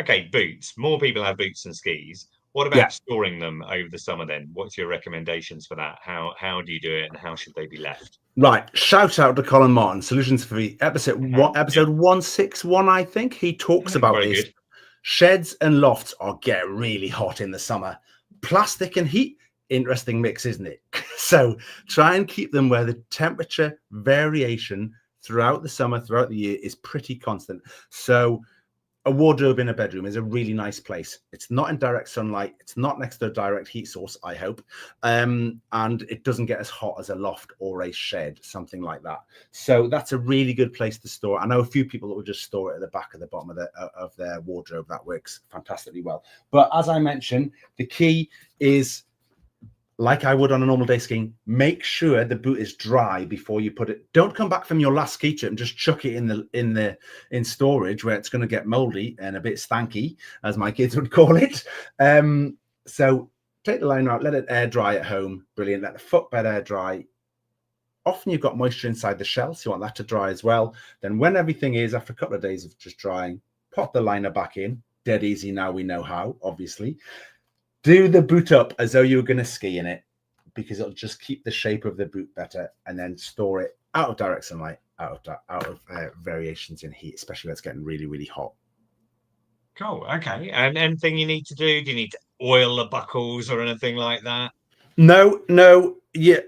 Okay, boots. More people have boots than skis. What Yeah. about storing them over the summer then? What's your recommendations for that? How do you do it and how should they be left? Right. Shout out to Colin Martin, Solutions for the Okay, yeah, episode 161, I think. He talks yeah, about very this. good. Sheds and lofts are get really hot in the summer. Plastic and heat, interesting mix, isn't it? So try and keep them where the temperature variation throughout the summer, throughout the year is pretty constant. So a wardrobe in a bedroom is a really nice place. It's not in direct sunlight. It's not next to a direct heat source, I hope. And it doesn't get as hot as a loft or a shed, something like that. So that's a really good place to store. I know a few people that will just store it at the back of the bottom of their wardrobe. That works fantastically well. But as I mentioned, the key is, like I would on a normal day skiing, make sure the boot is dry before you put it. Don't come back from your last ski trip and just chuck it in storage where it's going to get moldy and a bit stanky, as my kids would call it. So take the liner out, let it air dry at home. Brilliant. Let the footbed air dry. Often you've got moisture inside the shell, so you want that to dry as well. Then when everything is, after a couple of days of just drying, pop the liner back in. Dead easy now, we know how, obviously. Do the boot up as though you were going to ski in it, because it'll just keep the shape of the boot better, and then store it out of direct sunlight, out of variations in heat, especially when it's getting really, really hot. Cool. Okay. And anything you need to do? Do you need to oil the buckles or anything like that? No, yeah.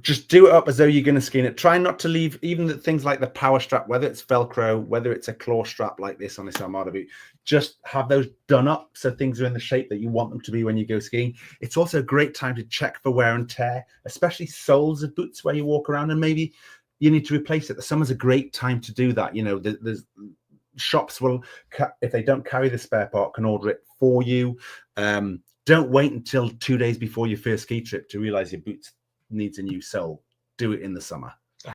Just do it up as though you're going to ski in it. Try not to leave even the things like the power strap, whether it's Velcro, whether it's a claw strap like this on this Armada boot. Just have those done up so things are in the shape that you want them to be when you go skiing. It's also a great time to check for wear and tear, especially soles of boots where you walk around and maybe you need to replace it. The summer's a great time to do that. You know, there's shops will, if they don't carry the spare part, can order it for you. Don't wait until 2 days before your first ski trip to realize your boots needs a new sole. Do it in the summer.